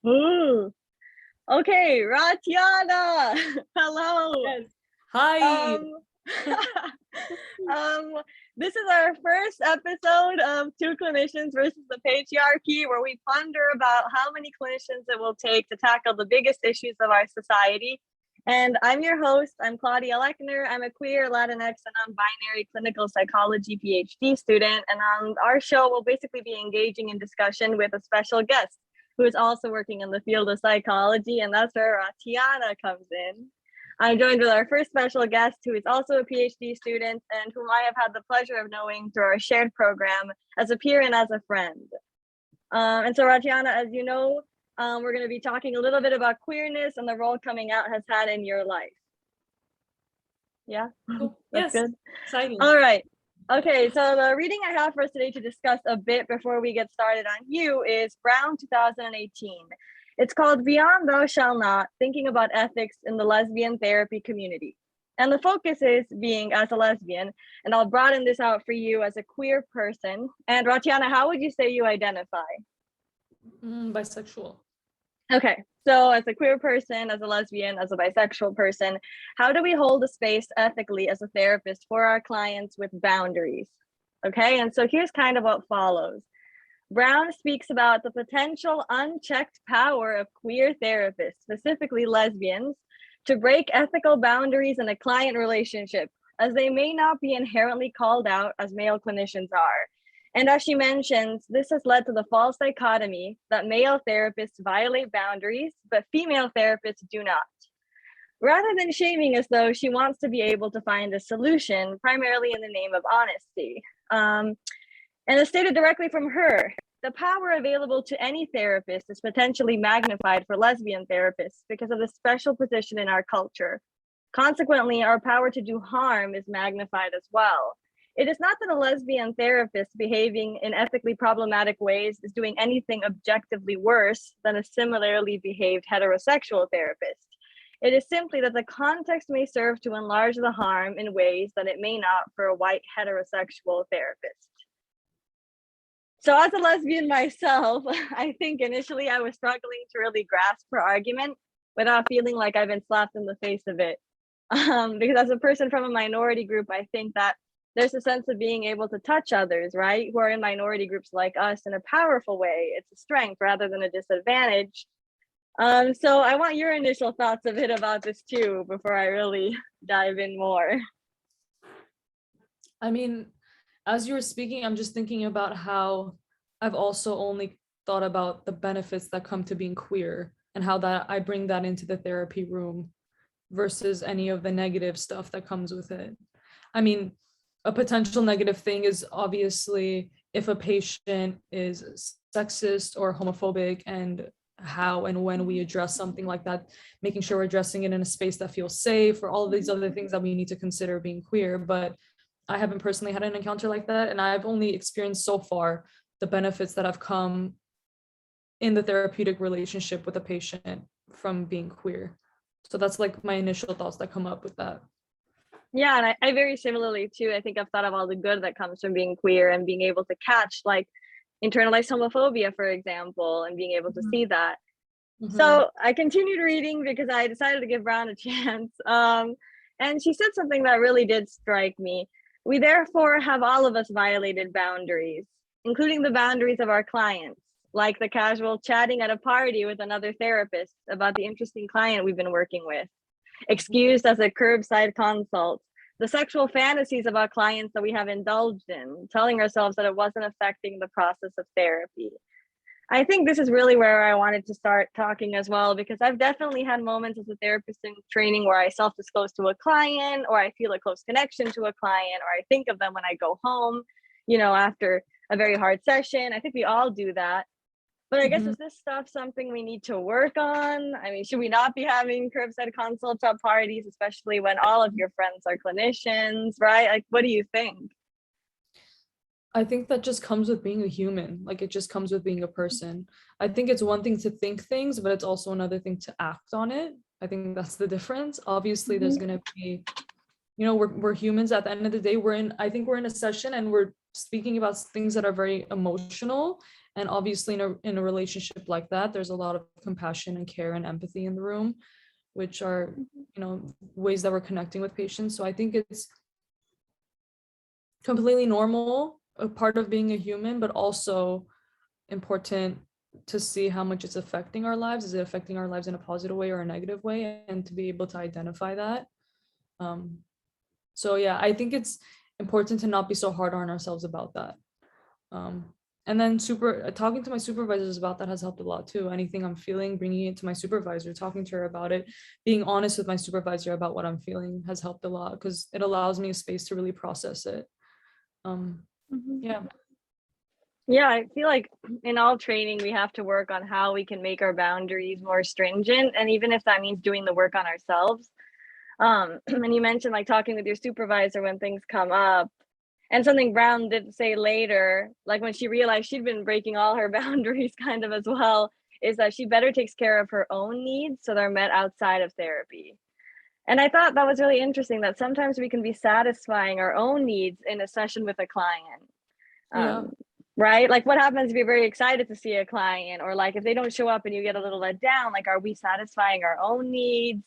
Ooh. Okay, Ratiana. Hello. Yes. Hi. Um, um, this is our first episode of Two Clinicians versus the Patriarchy, where we ponder about how many clinicians it will take to tackle the biggest issues of our society. And I'm your host. I'm Claudia Lechner. I'm a queer, Latinx, and non-binary clinical psychology PhD student. And on our show, we'll basically be engaging in discussion with a special guest who is also working in the field of psychology, and that's where Ratiana comes in. I'm joined with our first special guest, who is also a PhD student and whom I have had the pleasure of knowing through our shared program as a peer and as a friend. And so, Ratiana, as you know, we're going to be talking a little bit about queerness and the role coming out has had in your life. Yeah? Cool. That's Yes. good. Exciting. All right. Okay, so the reading I have for us today to discuss a bit before we get started on you is Brown 2018. It's called Beyond Thou Shall Not, Thinking About Ethics in the Lesbian Therapy Community. And the focus is being as a lesbian, and I'll broaden this out for you as a queer person. And Ratiana, how would you say you identify? Bisexual. Okay, so as a queer person, as a lesbian, as a bisexual person, how do we hold a space ethically as a therapist for our clients with boundaries? Okay, and so here's kind of what follows. Brown speaks about the potential unchecked power of queer therapists, specifically lesbians, to break ethical boundaries in a client relationship, as they may not be inherently called out as male clinicians are. And as she mentions, this has led to the false dichotomy that male therapists violate boundaries, but female therapists do not. Rather than shaming us, though, she wants to be able to find a solution, primarily in the name of honesty. And as stated directly from her, the power available to any therapist is potentially magnified for lesbian therapists because of the special position in our culture. Consequently, our power to do harm is magnified as well. It is not that a lesbian therapist behaving in ethically problematic ways is doing anything objectively worse than a similarly behaved heterosexual therapist. It is simply that the context may serve to enlarge the harm in ways that it may not for a white heterosexual therapist. So as a lesbian myself, I think initially I was struggling to really grasp her argument without feeling like I've been slapped in the face of it. Because as a person from a minority group, I think that there's a sense of being able to touch others, right, who are in minority groups like us in a powerful way. It's a strength rather than a disadvantage. So I want your initial thoughts a bit about this too, before I really dive in more. I mean, as you were speaking, I'm just thinking about how I've also only thought about the benefits that come to being queer and how that I bring that into the therapy room versus any of the negative stuff that comes with it. I mean, a potential negative thing is obviously if a patient is sexist or homophobic, and how and when we address something like that, making sure we're addressing it in a space that feels safe, or all of these other things that we need to consider being queer. But I haven't personally had an encounter like that, and I've only experienced so far the benefits that have come in the therapeutic relationship with a patient from being queer. So that's like my initial thoughts that come up with that. Yeah, and I very similarly too. I think I've thought of all the good that comes from being queer and being able to catch like internalized homophobia, for example, and being able to see that. So I continued reading because I decided to give Brown a chance. And she said something that really did strike me. We therefore have all of us violated boundaries, including the boundaries of our clients, like the casual chatting at a party with another therapist about the interesting client we've been working with, excused as a curbside consult, the sexual fantasies of our clients that we have indulged in, telling ourselves that it wasn't affecting the process of therapy. I think this is really where I wanted to start talking as well, because I've definitely had moments as a therapist in training where I self-disclose to a client, or I feel a close connection to a client, or I think of them when I go home, after a very hard session. I think we all do that. But I guess is this stuff something we need to work on? I mean, should we not be having curbside consults at parties, especially when all of your friends are clinicians, right? Like, what do you think? I think that just comes with being a human. Like, it just comes with being a person. I think it's one thing to think things, but it's also another thing to act on it. I think that's the difference. Obviously, there's going to be, we're humans at the end of the day. I think we're in a session and we're speaking about things that are very emotional. And obviously in a relationship like that, there's a lot of compassion and care and empathy in the room, which are, ways that we're connecting with patients. So I think it's completely normal, a part of being a human, but also important to see how much it's affecting our lives. Is it affecting our lives in a positive way or a negative way? And to be able to identify that. So yeah, I think it's important to not be so hard on ourselves about that. And then talking to my supervisors about that has helped a lot too. Anything I'm feeling, bringing it to my supervisor, talking to her about it, being honest with my supervisor about what I'm feeling has helped a lot, because it allows me a space to really process it. Yeah. Yeah, I feel like in all training, we have to work on how we can make our boundaries more stringent. And even if that means doing the work on ourselves. And you mentioned like talking with your supervisor when things come up. And something Brown did say later, like when she realized she'd been breaking all her boundaries kind of as well, is that she better takes care of her own needs so they're met outside of therapy. And I thought that was really interesting, that sometimes we can be satisfying our own needs in a session with a client. Yeah. Right? Like what happens if you're very excited to see a client, or like if they don't show up and you get a little let down, like are we satisfying our own needs?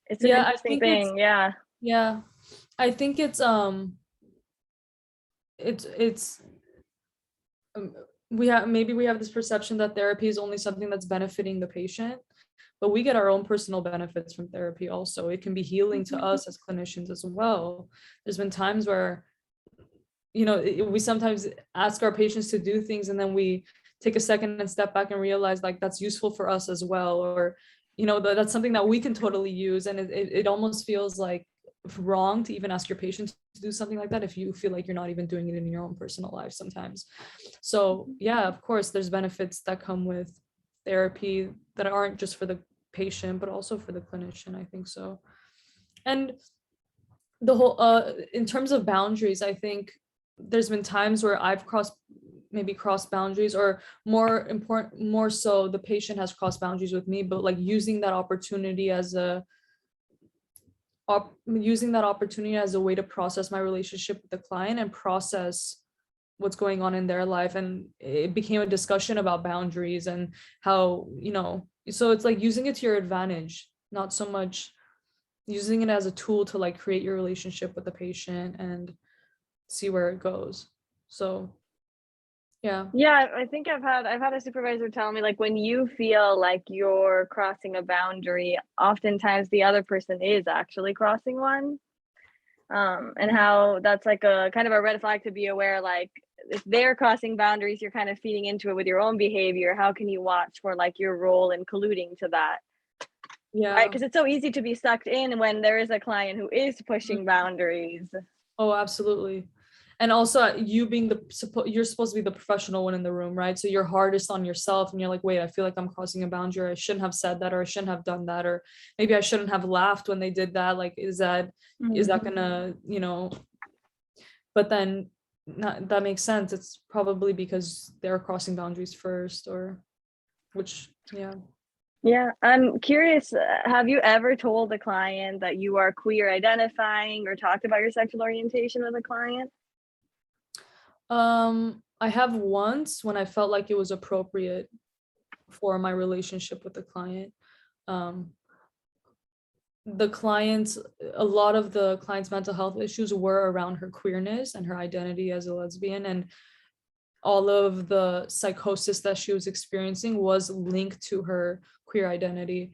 It's an interesting thing. Yeah. I think it's we have this perception that therapy is only something that's benefiting the patient, but we get our own personal benefits from therapy also. It can be healing to us as clinicians as well. There's been times where we sometimes ask our patients to do things and then we take a second and step back and realize like that's useful for us as well, or that's something that we can totally use. And it almost feels like wrong to even ask your patient to do something like that if you feel like you're not even doing it in your own personal life sometimes. So yeah, of course there's benefits that come with therapy that aren't just for the patient but also for the clinician, I think so. And the whole in terms of boundaries, I think there's been times where I've crossed boundaries, or more so the patient has crossed boundaries with me, but like using that opportunity as a way to process my relationship with the client and process what's going on in their life. And it became a discussion about boundaries and how, so it's like using it to your advantage, not so much using it as a tool to like create your relationship with the patient and see where it goes. So yeah, I think I've had a supervisor tell me, like, when you feel like you're crossing a boundary, oftentimes the other person is actually crossing one, and how that's like a kind of a red flag to be aware, like if they're crossing boundaries, you're kind of feeding into it with your own behavior. How can you watch for like your role in colluding to that? Right, because it's so easy to be sucked in when there is a client who is pushing boundaries. Oh, absolutely. And also you're supposed to be the professional one in the room, right? So you're hardest on yourself and you're like, wait, I feel like I'm crossing a boundary, or I shouldn't have said that, or I shouldn't have done that, or maybe I shouldn't have laughed when they did that. Like, is that gonna, but then that makes sense. It's probably because they're crossing boundaries first, or Yeah, I'm curious, have you ever told a client that you are queer identifying or talked about your sexual orientation with a client? I have once, when I felt like it was appropriate for my relationship with the client. A lot of the client's mental health issues were around her queerness and her identity as a lesbian, and all of the psychosis that she was experiencing was linked to her queer identity.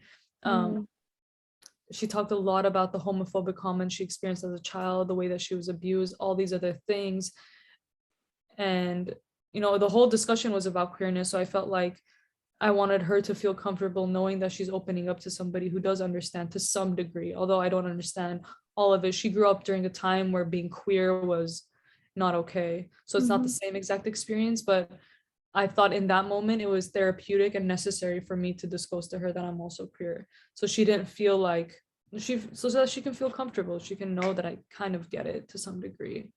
She talked a lot about the homophobic comments she experienced as a child, the way that she was abused, all these other things. And, the whole discussion was about queerness. So I felt like I wanted her to feel comfortable knowing that she's opening up to somebody who does understand to some degree, although I don't understand all of it. She grew up during a time where being queer was not okay. So it's not the same exact experience, but I thought in that moment it was therapeutic and necessary for me to disclose to her that I'm also queer. So she didn't feel like so that she can feel comfortable. She can know that I kind of get it to some degree.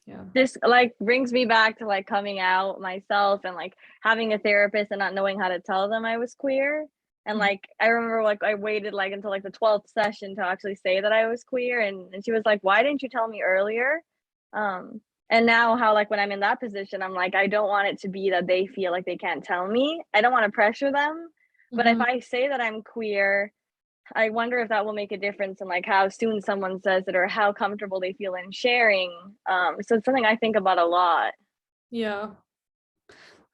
Yeah. This like brings me back to like coming out myself and like having a therapist and not knowing how to tell them I was queer. And like I remember like I waited like until like the 12th session to actually say that I was queer, and she was like, why didn't you tell me earlier? And now how like when I'm in that position, I'm like, I don't want it to be that they feel like they can't tell me. I don't want to pressure them. But if I say that I'm queer, I wonder if that will make a difference in like how soon someone says it or how comfortable they feel in sharing. So it's something I think about a lot. Yeah.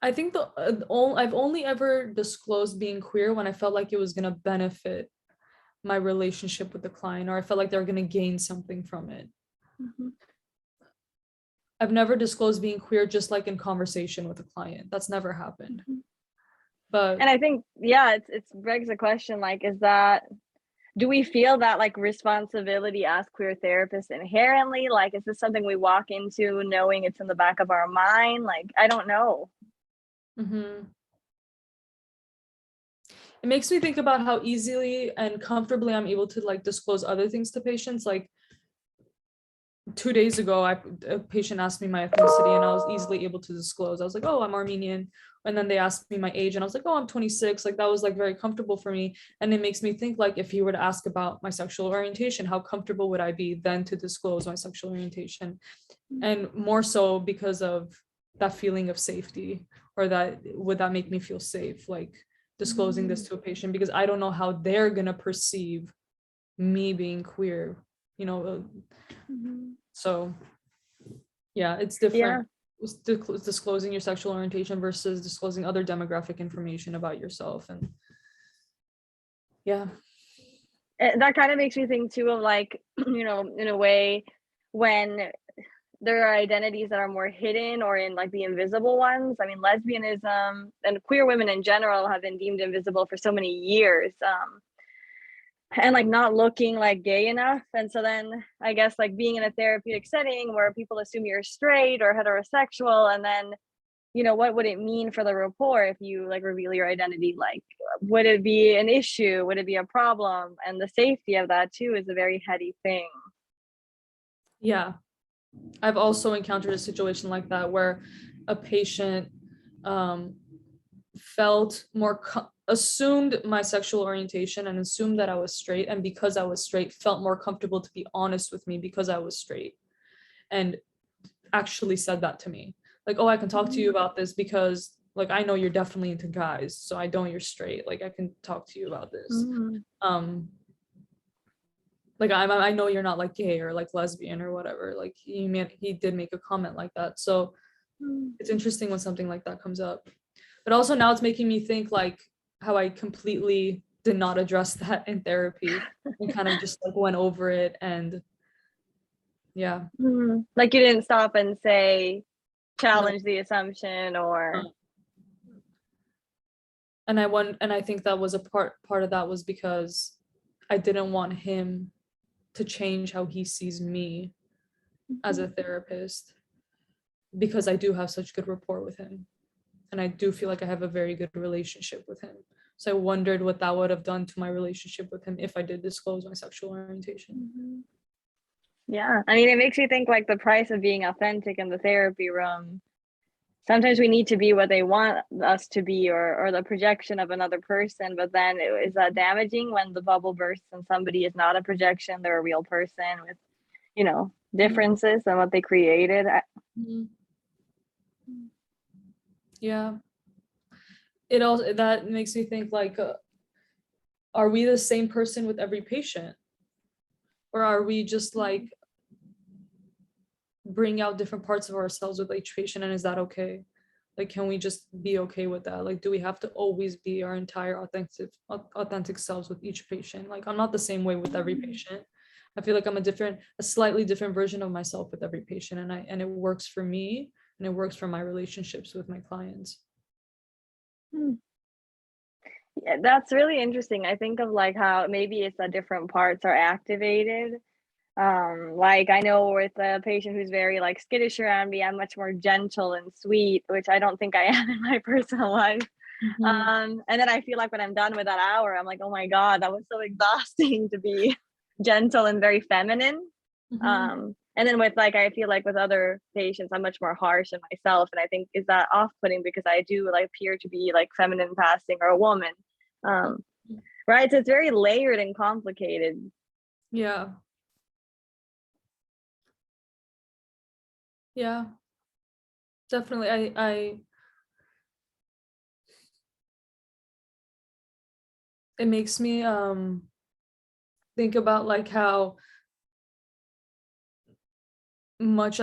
I think I've only ever disclosed being queer when I felt like it was going to benefit my relationship with the client, or I felt like they're going to gain something from it. Mm-hmm. I've never disclosed being queer just like in conversation with a client. That's never happened. Mm-hmm. But And I think, yeah, it's begs a question like, do we feel that like responsibility as queer therapists inherently? Like, is this something we walk into knowing it's in the back of our mind? Like, I don't know. It makes me think about how easily and comfortably I'm able to like disclose other things to patients. Like 2 days ago, a patient asked me my ethnicity and I was easily able to disclose. I was like, oh, I'm Armenian. And then they asked me my age and I was like, oh, I'm 26. Like that was like very comfortable for me. And it makes me think like if he were to ask about my sexual orientation, how comfortable would I be then to disclose my sexual orientation? And more so because of that feeling of safety, or that would that make me feel safe, like disclosing this to a patient, because I don't know how they're gonna perceive me being queer, you know. So yeah, it's different. Disclosing your sexual orientation versus disclosing other demographic information about yourself. And yeah, That kind of makes me think too of like, you know, in a way, when there are identities that are more hidden or in like the invisible ones. I mean, lesbianism and queer women in general have been deemed invisible for so many years. And like not looking like gay enough. And so then I guess like being in a therapeutic setting where people assume you're straight or heterosexual, and then, you know, what would it mean for the rapport if you like reveal your identity? Like, would it be an issue? Would it be a problem? And the safety of that too is a very heady thing. yeah. I've also encountered a situation like that where a patient felt more assumed my sexual orientation and assumed that I was straight, and because I was straight felt more comfortable to be honest with me because I was straight, and actually said that to me, like, oh, I can talk to you about this because like I know you're definitely into guys, so I know you're straight, like I can talk to you about this. Like I know you're not like gay or like lesbian or whatever, like he did make a comment like that. So it's interesting when something like that comes up. But also now it's making me think like how I completely did not address that in therapy and kind of just like went over it. And yeah. Like you didn't stop and say, No. challenge the assumption or. And I think that was a part of that was because I didn't want him to change how he sees me as a therapist, because I do have such good rapport with him. And I do feel like I have a very good relationship with him. So I wondered what that would have done to my relationship with him if I did disclose my sexual orientation. Yeah, I mean, it makes me think like the price of being authentic in the therapy room. Sometimes we need to be what they want us to be, or the projection of another person, but then is that damaging when the bubble bursts and somebody is not a projection, they're a real person with, you know, differences and what they created. Yeah. It also, that makes me think like, are we the same person with every patient? Or are we just like bring out different parts of ourselves with each patient, and is that okay? Like, can we just be okay with that? Like, do we have to always be our entire authentic selves with each patient? Like, I'm not the same way with every patient. I feel like I'm a slightly different version of myself with every patient, and it works for me and it works for my relationships with my clients. Yeah, that's really interesting. I think of like how maybe it's that different parts are activated. Like I know with a patient who's very like skittish around me, I'm much more gentle and sweet, which I don't think I am in my personal life. And then I feel like when I'm done with that hour, I'm like, oh my God, that was so exhausting to be gentle and very feminine. And then with like, I feel like with other patients, I'm much more harsh in myself. And I think is that off-putting because I do like appear to be like feminine passing or a woman. Right. So it's very layered and complicated. Yeah. Yeah, definitely. I it makes me think about like how much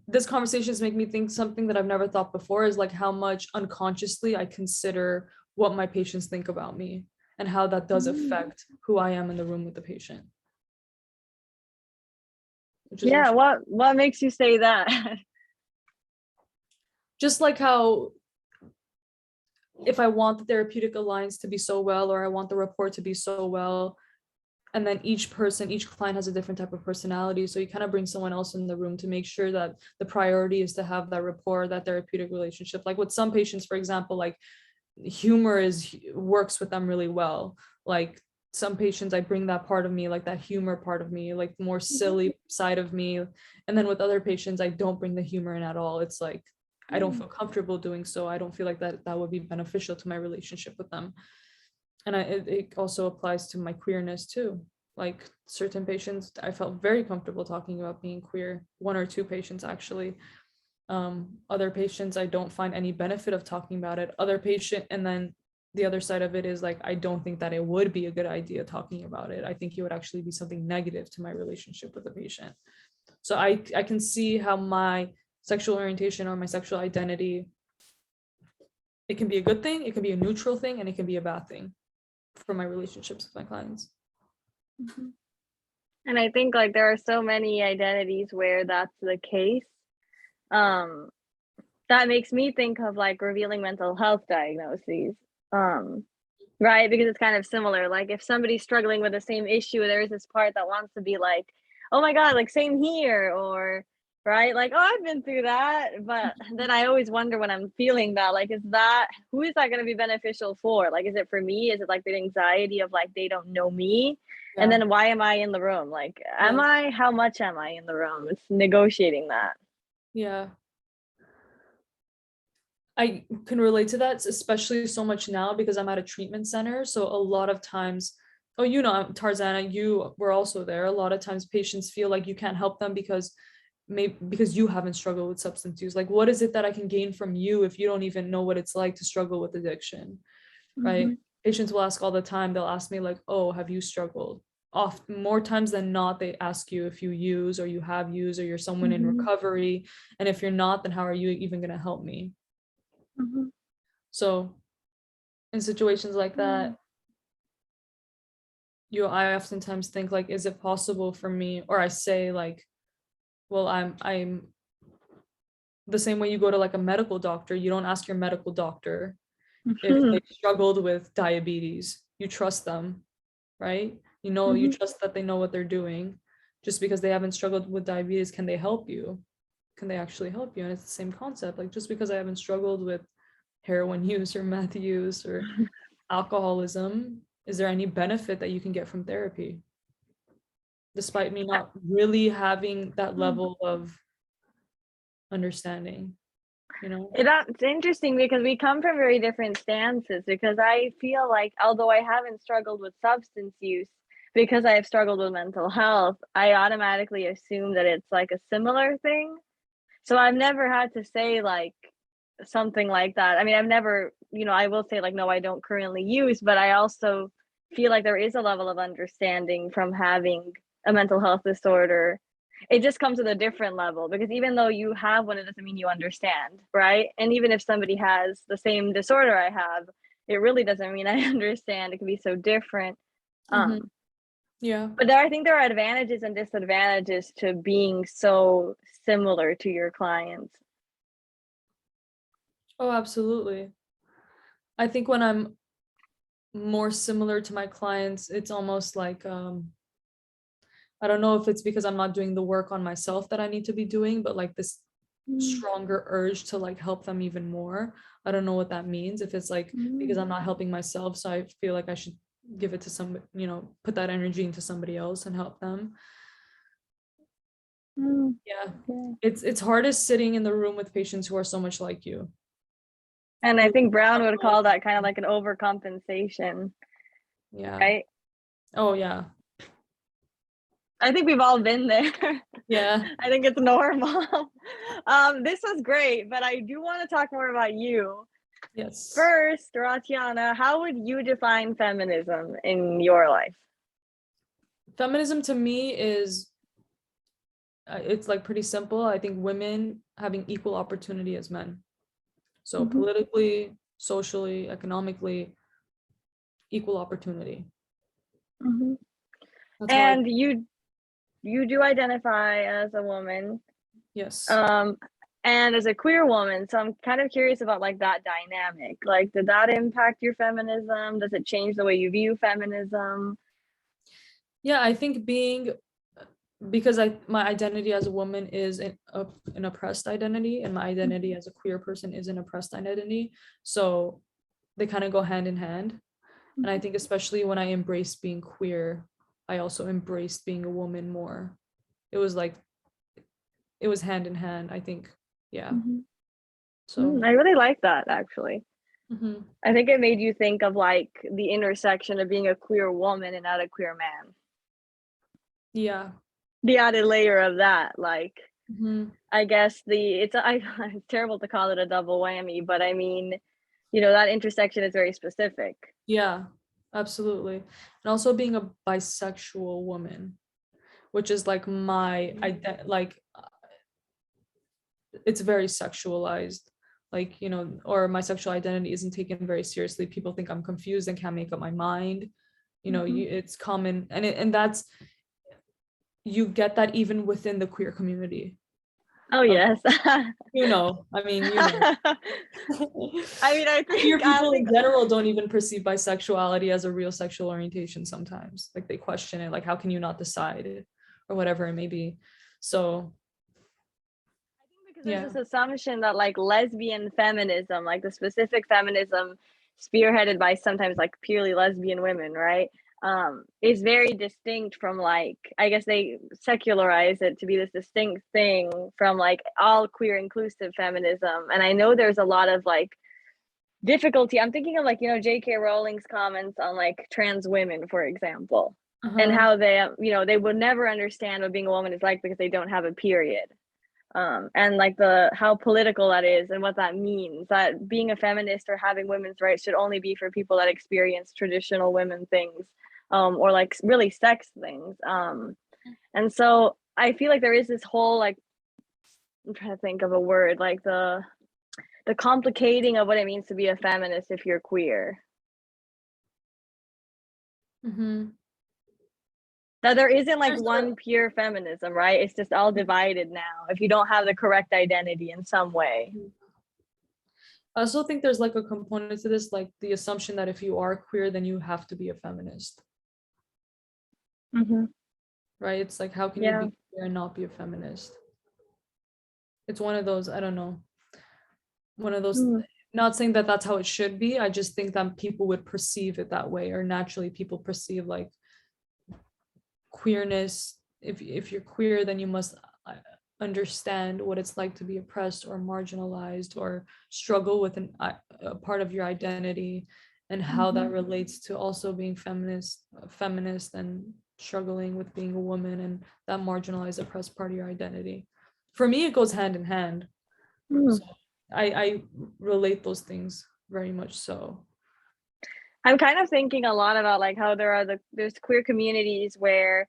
this conversations make me think something that I've never thought before is like how much unconsciously I consider what my patients think about me and how that does affect who I am in the room with the patient. Which is Yeah, what makes you say that? just like how if I want the therapeutic alliance to be so well, or I want the rapport to be so well, and then each client has a different type of personality, so you kind of bring someone else in the room to make sure that the priority is to have that rapport, that therapeutic relationship. Like with some patients, for example, like humor works with them really well. Like some patients, I bring that part of me, like that humor part of me, like more silly side of me, and then with other patients I don't bring the humor in at all. It's like I don't feel comfortable doing so. I don't feel like that would be beneficial to my relationship with them. And it also applies to my queerness too. Like certain patients, I felt very comfortable talking about being queer. One or two patients actually. Other patients, I don't find any benefit of talking about it. Other patient, and then the other side of it is like I don't think that it would be a good idea talking about it. I think it would actually be something negative to my relationship with the patient. So I can see how my sexual orientation or my sexual identity, it can be a good thing, it can be a neutral thing, and it can be a bad thing for my relationships with my clients. And I think like there are so many identities where that's the case. That makes me think of like revealing mental health diagnoses. Right, because it's kind of similar. Like if somebody's struggling with the same issue, there's this part that wants to be like, oh my God, like same here, or right, like, oh, I've been through that. But then I always wonder when I'm feeling that, like, who is that going to be beneficial for? Like, is it for me? Is it like the anxiety of like they don't know me? And Yeah. then why am I in the room? Like, Yeah. how much am I in the room? It's negotiating that. Yeah. I can relate to that, especially so much now because I'm at a treatment center. So a lot of times, oh, Tarzana, you were also there. A lot of times patients feel like you can't help them because you haven't struggled with substance use. Like, what is it that I can gain from you if you don't even know what it's like to struggle with addiction? Right? Patients will ask all the time. They'll ask me like, oh, have you struggled? Often, more times than not, they ask you if you use or you have used or you're someone in recovery. And if you're not, then how are you even going to help me? So in situations like that, I oftentimes think like, is it possible for me? Or I say like, well, I'm the same way you go to like a medical doctor. You don't ask your medical doctor if they struggled with diabetes. You trust them, right? You trust that they know what they're doing. Just because they haven't struggled with diabetes, can they help you? Can they actually help you? And it's the same concept. Like just because I haven't struggled with heroin use or meth use or alcoholism, is there any benefit that you can get from therapy? Despite me not really having that level of understanding, It's interesting because we come from very different stances, because I feel like although I haven't struggled with substance use, because I have struggled with mental health, I automatically assume that it's like a similar thing. So I've never had to say like something like that. I mean, I've never, I will say like, no, I don't currently use, but I also feel like there is a level of understanding from having a mental health disorder. It just comes with a different level, because even though you have one, it doesn't mean you understand, right? And even if somebody has the same disorder I have, it really doesn't mean I understand. It can be so different. Yeah. But I think there are advantages and disadvantages to being so similar to your clients. Oh, absolutely. I think when I'm more similar to my clients, it's almost like I don't know if it's because I'm not doing the work on myself that I need to be doing, but like this stronger urge to like help them even more. I don't know what that means. If it's like because I'm not helping myself, so I feel like I should give it to some, put that energy into somebody else and help them. Yeah. It's hardest sitting in the room with patients who are so much like you. And I think Brown would call that kind of like an overcompensation. Yeah. Right? Oh yeah. I think we've all been there. Yeah. I think it's normal. This was great, but I do want to talk more about you. Yes. First, Ratiana, how would you define feminism in your life? Feminism to me is it's like pretty simple. I think women having equal opportunity as men. So Mhm. politically, socially, economically, equal opportunity. Mhm. That's how I And you do identify as a woman, yes. and as a queer woman. So I'm kind of curious about like that dynamic. Like, did that impact your feminism? Does it change the way you view feminism? Yeah, I think because my identity as a woman is an oppressed identity, and my identity as a queer person is an oppressed identity. So they kind of go hand in hand. And I think especially when I embraced being queer, I also embraced being a woman more. It was like it was hand in hand, I think. Yeah. Mhm. So I really like that actually. mhm. I think it made you think of like the intersection of being a queer woman and not a queer man. Yeah. The added layer of that, like Mhm. I guess it's terrible to call it a double whammy, but I mean, you know, that intersection is very specific. Yeah, absolutely. And also being a bisexual woman, which is like it's very sexualized. Like, or my sexual identity isn't taken very seriously. People think I'm confused and can't make up my mind. Mhm. It's common, and that's you get that even within the queer community. Oh yes. I mean, I mean, queer I people think in general don't even perceive bisexuality as a real sexual orientation sometimes. Like they question it, like, how can you not decide? Or whatever it may be. So because there's yeah. this assumption that like lesbian feminism, like the specific feminism spearheaded by sometimes like purely lesbian women, right? Is very distinct from like I guess they secularize it to be this distinct thing from like all queer inclusive feminism. And I know there's a lot of like difficulty. I'm thinking of like, you know, J.K. Rowling's comments on like trans women, for example, and Uh-huh. how they, you know, they would never understand what being a woman is like because they don't have a period. And like the how political that is and what that means, that being a feminist or having women's rights should only be for people that experience traditional women things, or like really sex things. And so I feel like there is this whole like I'm trying to think of a word, like the complicating of what it means to be a feminist if you're queer. Mm-hmm. That there isn't like There's one pure feminism, right? It's just all divided now if you don't have the correct identity in some way. I also think there's like a component to this, like the assumption that if you are queer, then you have to be a feminist, Mm-hmm. right? It's like, how can you Yeah. be queer and not be a feminist? It's one of those, I don't know, one of those, Mm-hmm. not saying that that's how it should be. I just think that people would perceive it that way, or naturally people perceive like queerness. If you're queer, then you must understand what it's like to be oppressed or marginalized or struggle with a part of your identity, and how that relates to also being feminist and struggling with being a woman, and that marginalized oppressed part of your identity. For me, it goes hand in hand. Mm-hmm. So I relate those things very much so. I'm kind of thinking a lot about like how there's queer communities where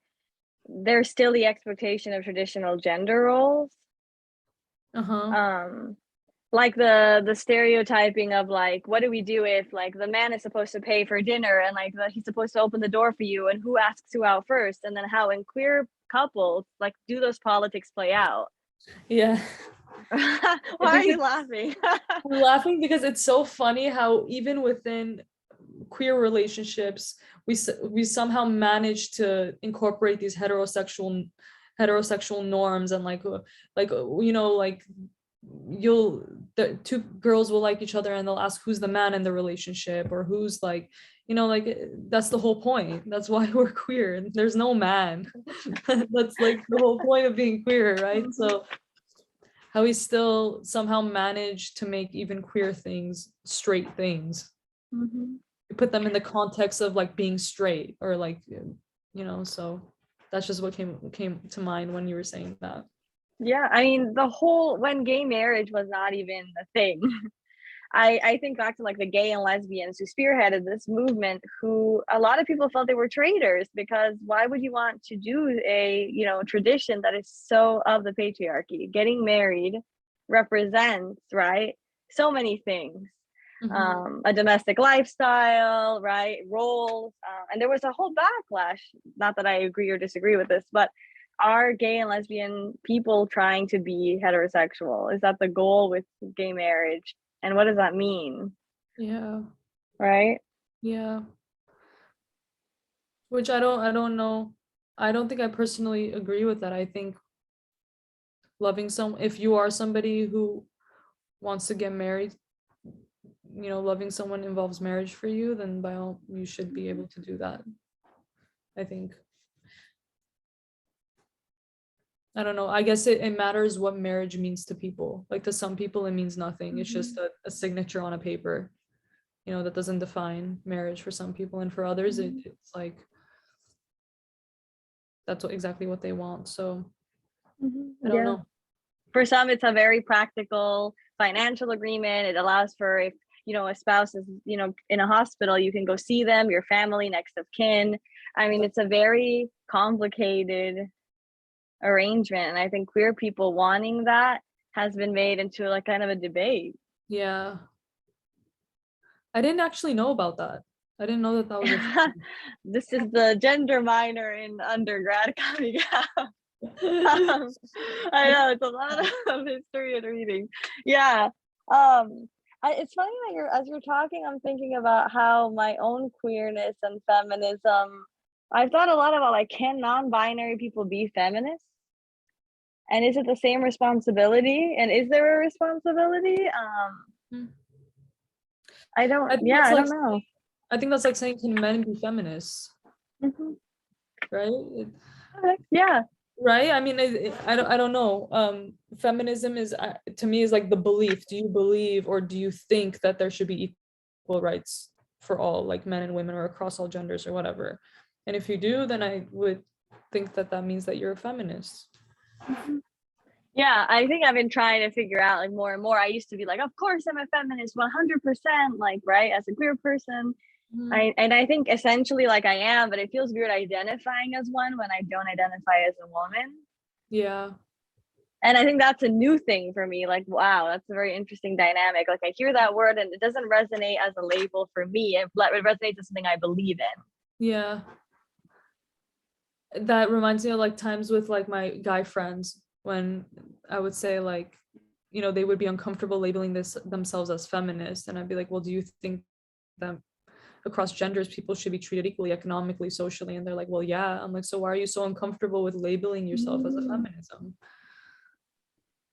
there's still the expectation of traditional gender roles. Uh-huh. Um like the stereotyping of like what do we do if like the man is supposed to pay for dinner and like he's supposed to open the door for you and who asks who out first, and then how in queer couples like do those politics play out? Yeah. Why I are think you laughing? I'm laughing because it's so funny how even within queer relationships, we somehow manage to incorporate these heterosexual norms, and like the two girls will like each other and they'll ask who's the man in the relationship, or who's like, that's the whole point. That's why we're queer, and there's no man. That's like the whole point of being queer, right? So how we still somehow manage to make even queer things straight things. Mhm. We put them in the context of like being straight, or like, so. That's just what came to mind when you were saying that. Yeah, I mean, when gay marriage was not even a thing. I think back to like the gay and lesbians who spearheaded this movement, who a lot of people felt they were traitors, because why would you want to do a, tradition that is so of the patriarchy? Getting married represents, right, so many things. A domestic lifestyle, right, roles, and there was a whole backlash. Not that I agree or disagree with this, but are gay and lesbian people trying to be heterosexual? Is that the goal with gay marriage? And what does that mean? Yeah. Right? Yeah. Which I don't know. I don't think I personally agree with that. I think if you are somebody who wants to get married, loving someone involves marriage for you, then you should be able to do that. I think. I don't know. I guess it matters what marriage means to people. Like, to some people, it means nothing. It's just a signature on a paper, that doesn't define marriage for some people. And for others, it's like, that's exactly what they want. So I don't know. For some, it's a very practical financial agreement. It allows for, if, a spouse is, in a hospital, you can go see them, your family, next of kin. I mean, it's a very complicated arrangement, and I think queer people wanting that has been made into like kind of a debate. Yeah, I didn't actually know about that. I didn't know that was a thing. This is the gender minor in undergrad coming out. I know, it's a lot of history and reading. Yeah. It's funny that as you're talking, I'm thinking about how my own queerness and feminism, I've thought a lot about, like, can non-binary people be feminists? And is it the same responsibility? And is there a responsibility? I don't know. I think that's like saying, can men be feminists? Right? Okay. Yeah. Right? I mean, I don't know. Feminism is, to me, is like the belief. Do you believe, or do you think that there should be equal rights for all, like men and women, or across all genders, or whatever? And if you do, then I would think that means that you're a feminist. Yeah, I think I've been trying to figure out, like, more and more. I used to be like, of course I'm a feminist 100%, like, right, as a queer person. I think essentially, like, I am, but it feels weird identifying as one when I don't identify as a woman. Yeah. And I think that's a new thing for me. Like, wow, that's a very interesting dynamic. Like, I hear that word and it doesn't resonate as a label for me. It resonates as something I believe in. Yeah. That reminds me of like times with like my guy friends, when I would say, like, they would be uncomfortable labeling themselves as feminist, and I'd be like, well, do you think that across genders people should be treated equally, economically, socially? And they're like, well, yeah. I'm like, so why are you so uncomfortable with labeling yourself as a feminism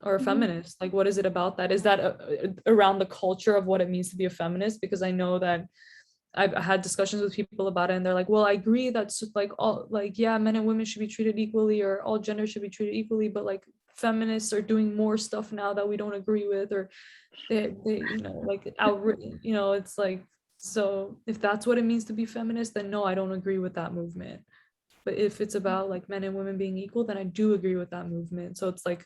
or a feminist? Like, what is it about that? Is that around the culture of what it means to be a feminist? Because I know that I've had discussions with people about it, and they're like, well, I agree that's like all, like, yeah, men and women should be treated equally, or all genders should be treated equally, but like feminists are doing more stuff now that we don't agree with, or they like it's like, so if that's what it means to be feminist, then no, I don't agree with that movement. But if it's about like men and women being equal, then I do agree with that movement. So it's like,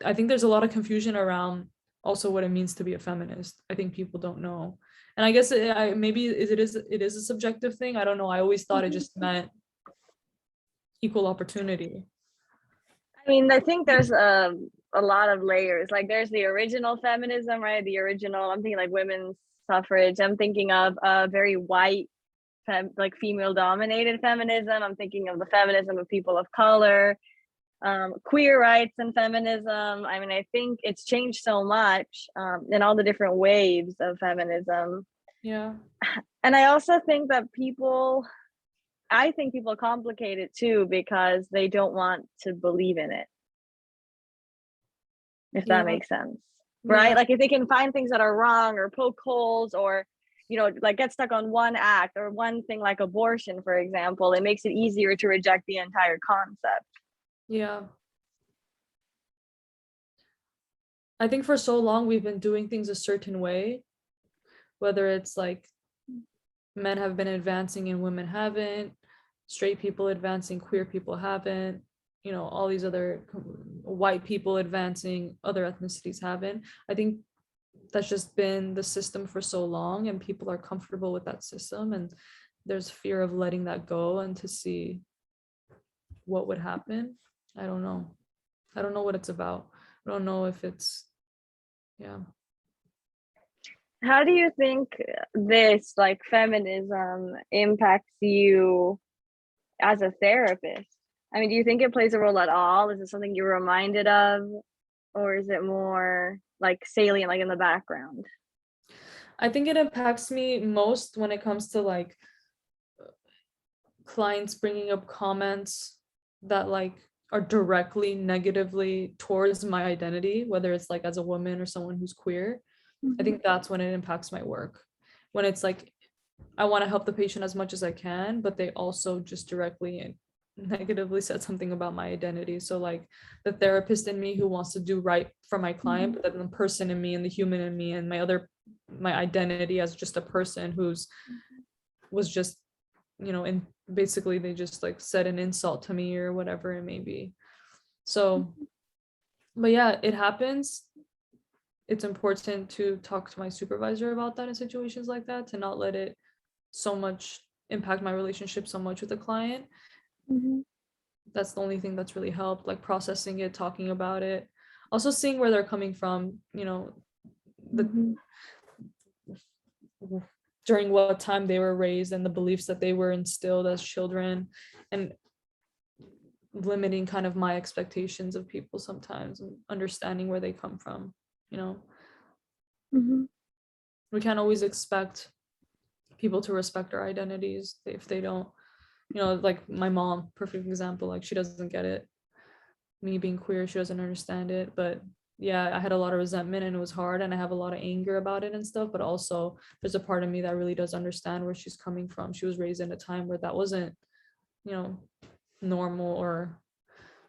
I think there's a lot of confusion around also what it means to be a feminist. I think people don't know. And I guess maybe it is a subjective thing. I don't know. I always thought it just meant equal opportunity. I mean, I think there's a lot of layers. Like, there's the original feminism, right? I'm thinking like women's suffrage. I'm thinking of a very white, like female dominated feminism. I'm thinking of the feminism of people of color, queer rights and feminism. I mean, I think it's changed so much in all the different waves of feminism. Yeah. And I also think that people complicate it too, because they don't want to believe in it. If that makes sense. Right? Yeah. Like, if they can find things that are wrong or poke holes, or, like, get stuck on one act or one thing, like abortion, for example, it makes it easier to reject the entire concept. Yeah. I think for so long we've been doing things a certain way, whether it's like men have been advancing and women haven't, straight people advancing, queer people haven't, you know, all these other white people advancing, other ethnicities haven't. I think that's just been the system for so long, and people are comfortable with that system, and there's fear of letting that go and to see what would happen. I don't know. I don't know what it's about. I don't know if it's, yeah. How do you think this, like, feminism impacts you as a therapist? I mean, do you think it plays a role at all? Is it something you're reminded of, or is it more like salient, like in the background? I think it impacts me most when it comes to like clients bringing up comments that like are directly negatively towards my identity, whether it's like as a woman or someone who's queer. I think that's when it impacts my work. When it's like, I want to help the patient as much as I can, but they also just directly and negatively said something about my identity. So like the therapist in me who wants to do right for my client, but then the person in me and the human in me and my identity as just a person who's was just, you know, and basically they just like said an insult to me or whatever it may be. So, but yeah, it happens. It's important to talk to my supervisor about that in situations like that, to not let it so much impact my relationship so much with the client. That's the only thing that's really helped, like processing it, talking about it, also seeing where they're coming from, you know, the during what time they were raised and the beliefs that they were instilled as children, and limiting kind of my expectations of people sometimes and understanding where they come from, you know. We can't always expect people to respect our identities if they don't, you know, like my mom, perfect example, like she doesn't get it. Me being queer, she doesn't understand it. But yeah, I had a lot of resentment and it was hard, and I have a lot of anger about it and stuff, but also there's a part of me that really does understand where she's coming from. She was raised in a time where that wasn't, you know, normal, or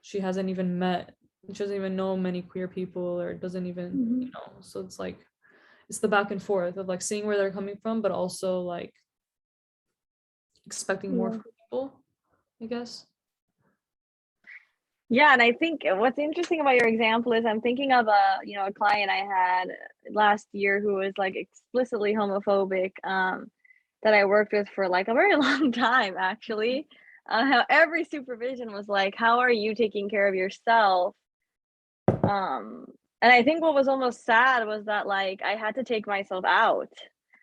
she hasn't even met, she doesn't even know many queer people, or doesn't even, you know, so it's like, it's the back and forth of like seeing where they're coming from, but also like expecting more from people, I guess. Yeah, and I think what's interesting about your example is I'm thinking of a client I had last year who was like explicitly homophobic, that I worked with for like a very long time actually. How every supervision was like, how are you taking care of yourself? And I think what was almost sad was that like I had to take myself out.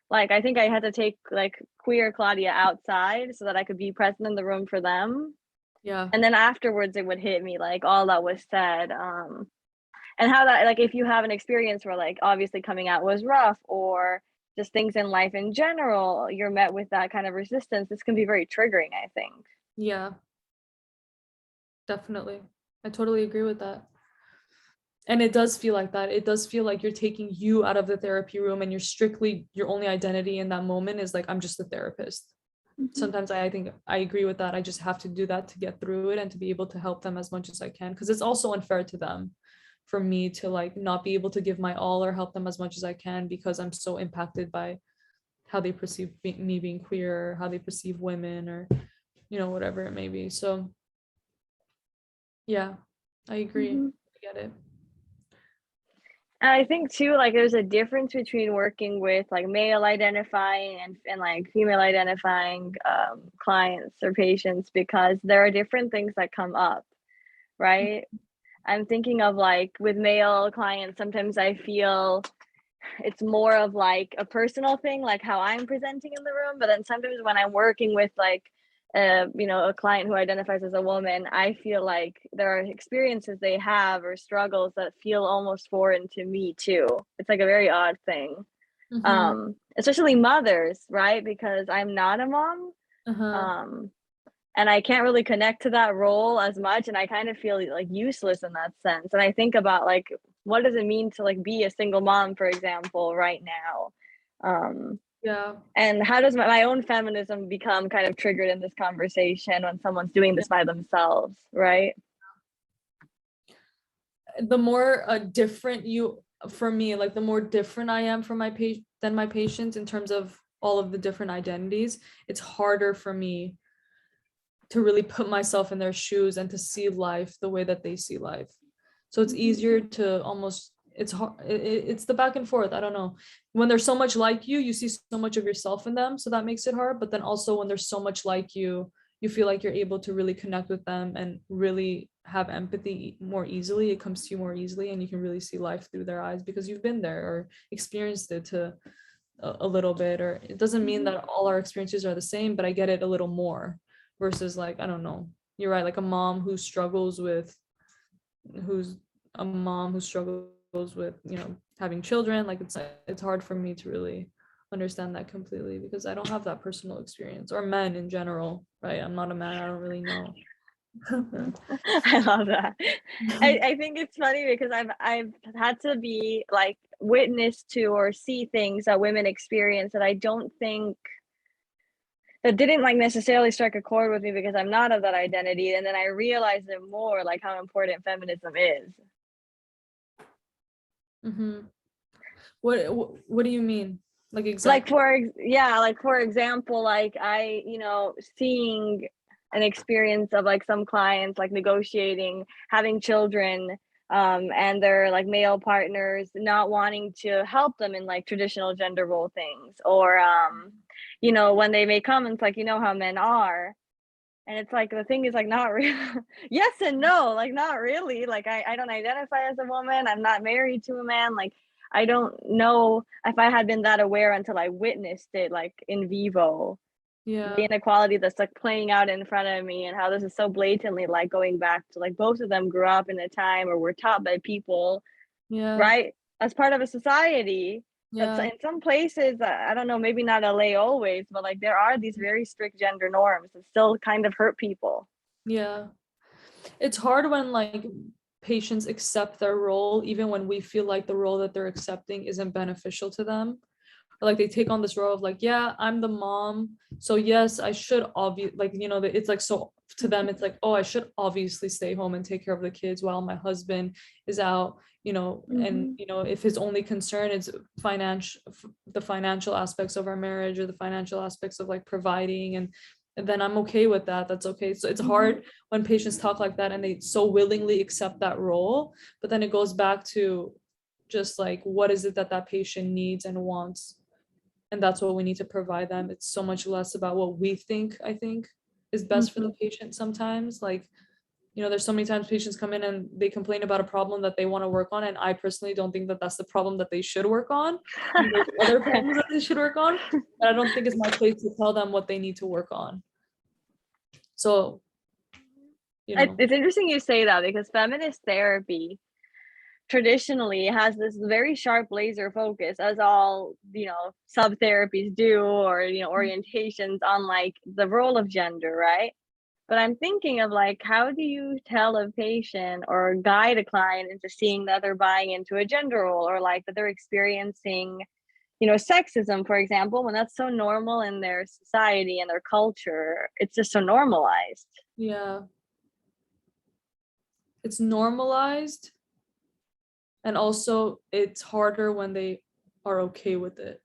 Like I think I had to take like queer Claudia outside so that I could be present in the room for them. Yeah. And then afterwards it would hit me like all that was said. And how that, like, if you have an experience where like obviously coming out was rough, or just things in life in general, you're met with that kind of resistance, this can be very triggering, I think. Yeah, definitely. I totally agree with that. And it does feel like that. It does feel like you're taking you out of the therapy room, and you're strictly, your only identity in that moment is like, I'm just a therapist. Sometimes I think I agree with that. I just have to do that to get through it and to be able to help them as much as I can, because it's also unfair to them for me to like not be able to give my all or help them as much as I can, because I'm so impacted by how they perceive me being queer, or how they perceive women, or, you know, whatever it may be. So yeah, I agree. I get it. And I think too, like there's a difference between working with like male identifying and like female identifying clients or patients, because there are different things that come up, right? I'm thinking of like with male clients, sometimes I feel it's more of like a personal thing, like how I'm presenting in the room. But then sometimes when I'm working with like, a client who identifies as a woman, I feel like there are experiences they have or struggles that feel almost foreign to me too. It's like a very odd thing. Especially mothers, right? Because I'm not a mom. And I can't really connect to that role as much, and I kind of feel like useless in that sense. And I think about like, what does it mean to like be a single mom, for example, right now? Yeah. And how does my own feminism become kind of triggered in this conversation when someone's doing this by themselves, right? The more different you, for me, like the more different I am from my patient than my patients in terms of all of the different identities, it's harder for me to really put myself in their shoes and to see life the way that they see life. So it's easier to almost, it's hard, it's the back and forth. I don't know. When there's so much like you see so much of yourself in them. So that makes it hard. But then also when there's so much like you feel like you're able to really connect with them and really have empathy more easily. It comes to you more easily, and you can really see life through their eyes because you've been there or experienced it to a little bit. Or it doesn't mean that all our experiences are the same, but I get it a little more versus like, I don't know, you're right, like a mom who struggles with, who's a mom who struggles with, you know, having children. Like it's hard for me to really understand that completely because I don't have that personal experience, or men in general, right? I'm not a man, I don't really know. I love that. I think it's funny because I've had to be like witness to or see things that women experience that I don't think that didn't like necessarily strike a chord with me because I'm not of that identity, and then I realized it more, like how important feminism is. Mm-hmm. What do you mean? Like exactly? Like for example, like I, you know, seeing an experience of like some clients like negotiating having children, and their like male partners not wanting to help them in like traditional gender role things, or you know, when they make comments like, you know how men are, and it's like the thing is like not really. Yes and no, like not really, like I don't identify as a woman, I'm not married to a man, like I don't know if I had been that aware until I witnessed it like in vivo, the Yeah. inequality that's like playing out in front of me, and how this is so blatantly like going back to like both of them grew up in a time or were taught by people, Yeah. right, as part of a society that's Yeah. in some places, I don't know, maybe not LA always, but like there are these very strict gender norms that still kind of hurt people. Yeah. It's hard when like patients accept their role even when we feel like the role that they're accepting isn't beneficial to them, or like they take on this role of like, yeah, I'm the mom, so yes, I should obviously, like, you know, it's like, so to them it's like, oh, I should obviously stay home and take care of the kids while my husband is out, you know, and Mm-hmm. you know, if his only concern is the financial aspects of our marriage, or the financial aspects of like providing, and then I'm okay with that, that's okay. So it's hard when patients talk like that and they so willingly accept that role, but then it goes back to just like, what is it that that patient needs and wants, and that's what we need to provide them. It's so much less about what we think, I think, is best for Mm-hmm. the patient sometimes. Like, you know, there's so many times patients come in and they complain about a problem that they want to work on, and I personally don't think that that's the problem that they should work on. There's other problems that they should work on, but I don't think it's my place to tell them what they need to work on. So, you know. It's interesting you say that because feminist therapy traditionally has this very sharp laser focus, as all, you know, sub therapies do, or, you know, orientations on like the role of gender, right? But I'm thinking of like, how do you tell a patient or guide a client into seeing that they're buying into a gender role, or like that they're experiencing, you know, sexism, for example, when that's so normal in their society and their culture? It's just so normalized. Yeah, it's normalized, and also it's harder when they are okay with it.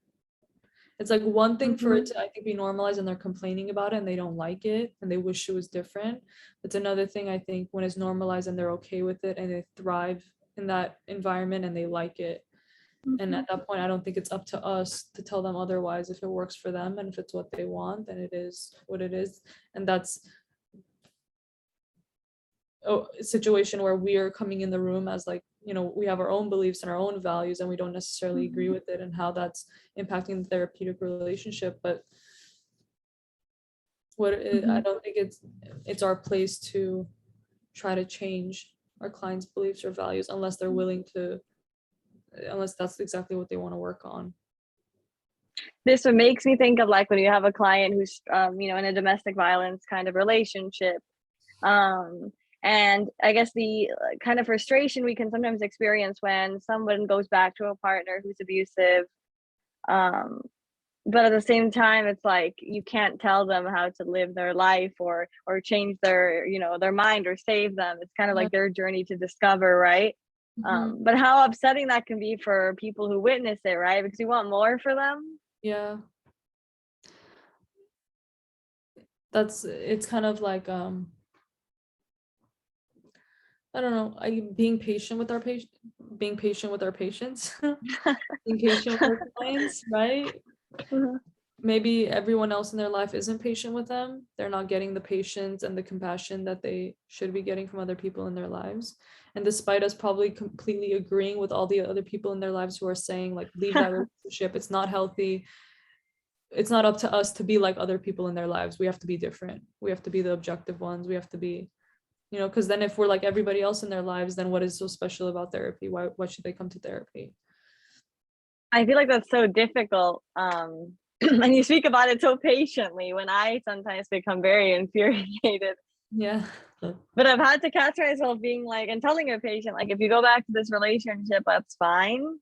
It's like one thing for it Mm-hmm. to, I think, be normalized and they're complaining about it and they don't like it and they wish it was different. It's another thing, I think, when it's normalized and they're okay with it and they thrive in that environment and they like it. And Mm-hmm. at that point, I don't think it's up to us to tell them otherwise. If it works for them and if it's what they want, then it is what it is. And that's a situation where we are coming in the room as like, you know, we have our own beliefs and our own values and we don't necessarily agree with it and how that's impacting the therapeutic relationship. But I Mm-hmm. don't think it's our place to try to change our clients' beliefs or values unless they're willing to, unless that's exactly what they want to work on. This what makes me think of like when you have a client who's, you know, in a domestic violence kind of relationship, um, and I guess the kind of frustration we can sometimes experience when someone goes back to a partner who's abusive, um, but at the same time it's like you can't tell them how to live their life, or change their, you know, their mind or save them. It's kind of Yeah. like their journey to discover, right? Mhm. But how upsetting that can be for people who witness it, right? Because you want more for them. Yeah. it's kind of like I don't know, being patient with our patients, being patient with our clients, right? Mhm. Maybe everyone else in their life isn't patient with them. They're not getting the patience and the compassion that they should be getting from other people in their lives. And despite us probably completely agreeing with all the other people in their lives who are saying, like, leave that relationship, it's not healthy. It's not up to us to be like other people in their lives. We have to be different. We have to be the objective ones. We have to be, because then if we're like everybody else in their lives, then what is so special about therapy? Why should they come to therapy? I feel like that's so difficult. And you speak about it so patiently when I sometimes become very infuriated. Yeah. But I've had to catch myself being like, and telling a patient, like, if you go back to this relationship, that's fine.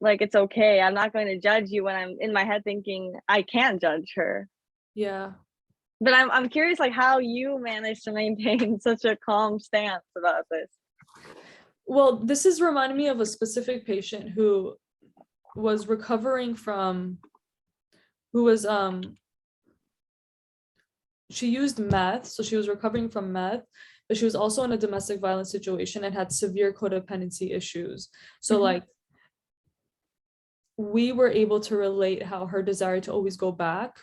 Like, it's okay. I'm not going to judge you, when I'm in my head thinking I can't judge her. Yeah. But I'm curious, like, how you manage to maintain such a calm stance about this. Well, this is reminding me of a specific patient who was recovering from, she used meth, so she was recovering from meth, but she was also in a domestic violence situation and had severe codependency issues. So like, we were able to relate how her desire to always go back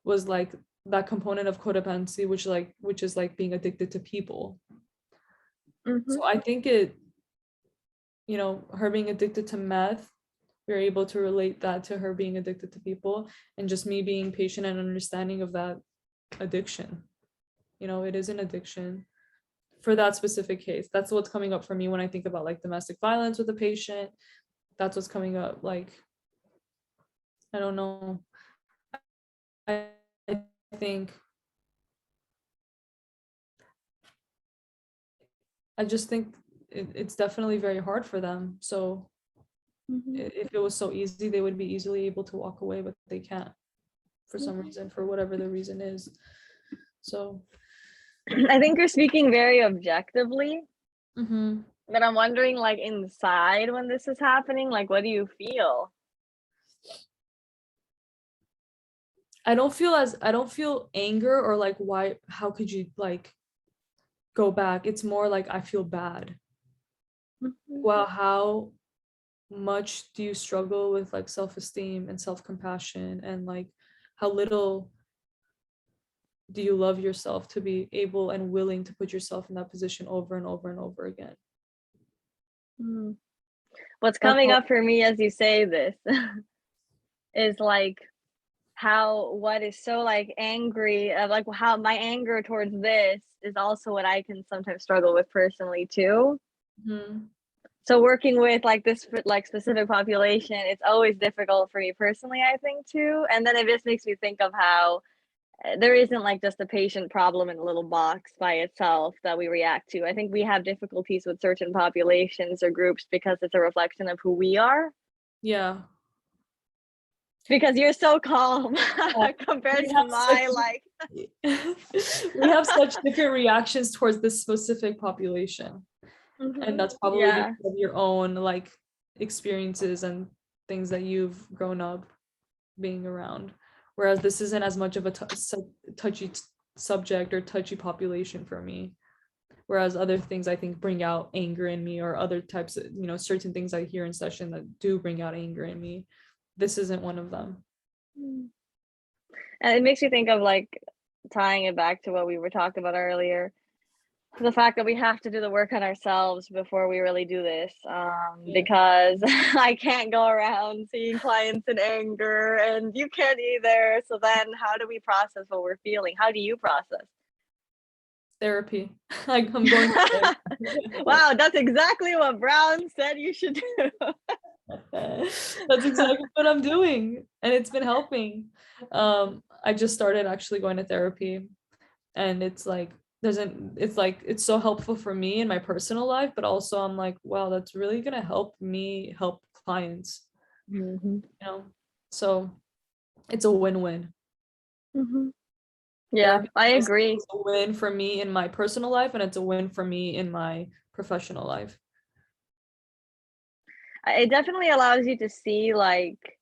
was like that component of codependency, which is like being addicted to people. So I think her being addicted to meth, we were able to relate that to her being addicted to people, and just me being patient and understanding of that addiction. It is an addiction for that specific case. That's what's coming up for me when I think about like domestic violence with a patient. That's what's coming up. Like, I don't know. I think I just think it's definitely very hard for them. So if it was so easy, they would be easily able to walk away, but they can't for some reason, for whatever the reason is. So I think you're speaking very objectively, mhm. but I'm wondering, like, inside when this is happening, like, what do you feel? I don't feel anger or like, how could you like go back? It's more like I feel bad. Well, how much do you struggle with like self-esteem and self-compassion, and like how little do you love yourself to be able and willing to put yourself in that position over and over and over again? What's coming up for me as you say this is like what is so like angry, like how my anger towards this is also what I can sometimes struggle with personally too. So working with like this like specific population, it's always difficult for me personally, I think too. And then it just makes me think of how there isn't like just a patient problem in a little box by itself that we react to. I think we have difficulties with certain populations or groups because it's a reflection of who we are. Yeah. Because you're so calm compared to my like. We have such different reactions towards this specific population. And that's probably because of your own like experiences and things that you've grown up being around. Whereas this isn't as much of a touchy subject or touchy population for me. Whereas other things I think bring out anger in me, or other types of, certain things I hear in session that do bring out anger in me. This isn't one of them. And it makes me think of like tying it back to what we were talking about earlier, the fact that we have to do the work on ourselves before we really do this, because I can't go around seeing clients in anger, and you can't either. So then how do we process what we're feeling? How do you process? Therapy. I'm going to therapy. Wow, that's exactly what Brown said you should do. That's exactly what I'm doing, and it's been helping. I just started actually going to therapy, and it's so helpful for me in my personal life, but also I'm like, wow, that's really gonna help me help clients. So it's a win-win. Yeah, I agree. It's a win for me in my personal life, and it's a win for me in my professional life. It definitely allows you to see, like,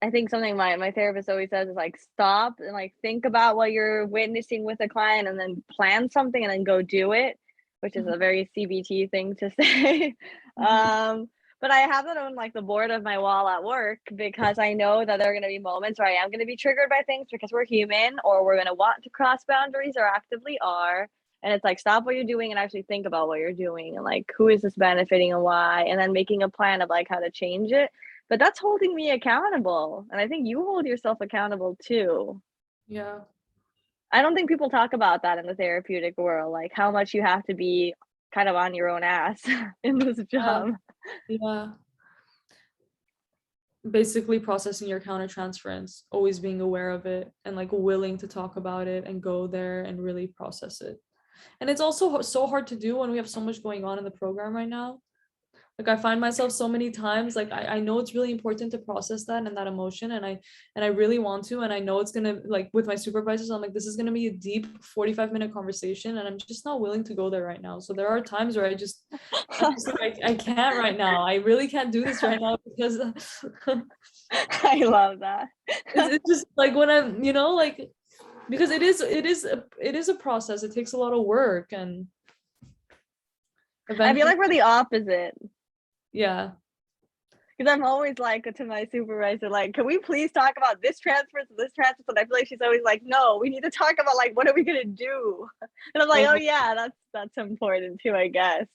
I think something my therapist always says is like stop and like think about what you're witnessing with a client and then plan something and then go do it, which is a very CBT thing to say. Mhm. But I have that on like the board of my wall at work because I know that there are going to be moments where I am going to be triggered by things because we're human or we're going to want to cross boundaries or actively are. And it's like stop what you're doing and actually think about what you're doing and like who is this benefiting and why, and then making a plan of like how to change it, but that's holding me accountable, and I think you hold yourself accountable too. Yeah. I don't think people talk about that in the therapeutic world, like how much you have to be kind of on your own ass in this Yeah. job. Yeah. Basically processing your countertransference, always being aware of it and like willing to talk about it and go there and really process it. And it's also so hard to do when we have so much going on in the program right now. Like I find myself so many times, like I know it's really important to process that and that emotion, and I really want to, and I know it's gonna, like with my supervisors, I'm like, this is gonna be a deep 45-minute conversation, and I'm just not willing to go there right now. So there are times where I'm just like, I can't right now. I really can't do this right now because I love that. it's just like when I'm, like, because it is a process. It takes a lot of work, and I feel eventually, like we're the opposite. yeah. Because I'm always like to my supervisor, like, can we please talk about this transfer to this transfer? And I feel like she's always like, no, we need to talk about like what are we gonna do? And I'm like, oh Oh, yeah, that's important too, I guess.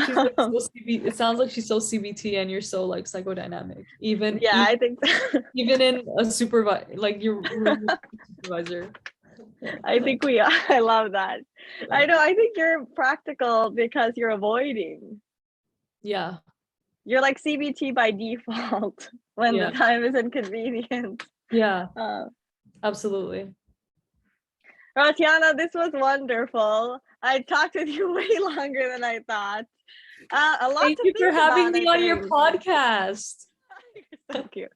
she's like so it sounds like she's so CBT and you're so like psychodynamic. Even Yeah, even I think so. even in a like your room supervisor. I think we are. I love that. I know. I think you're practical because you're avoiding. Yeah. You're like CBT by default when the Yeah. time is inconvenient. Yeah. Uh, Absolutely. Ratiana, this was wonderful. I talked with you way longer than I thought. A lot Thank to you for think having about, me I on your think. podcast. Thank you.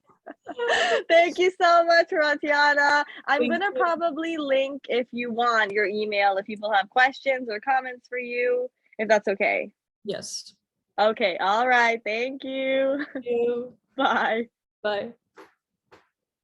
Thank you so much, Ratiana. I'm Thank gonna you. probably link, if you want, your email if people have questions or comments for you, if that's okay. Yes. Okay, all right. Thank you. Thank you. Bye. Bye.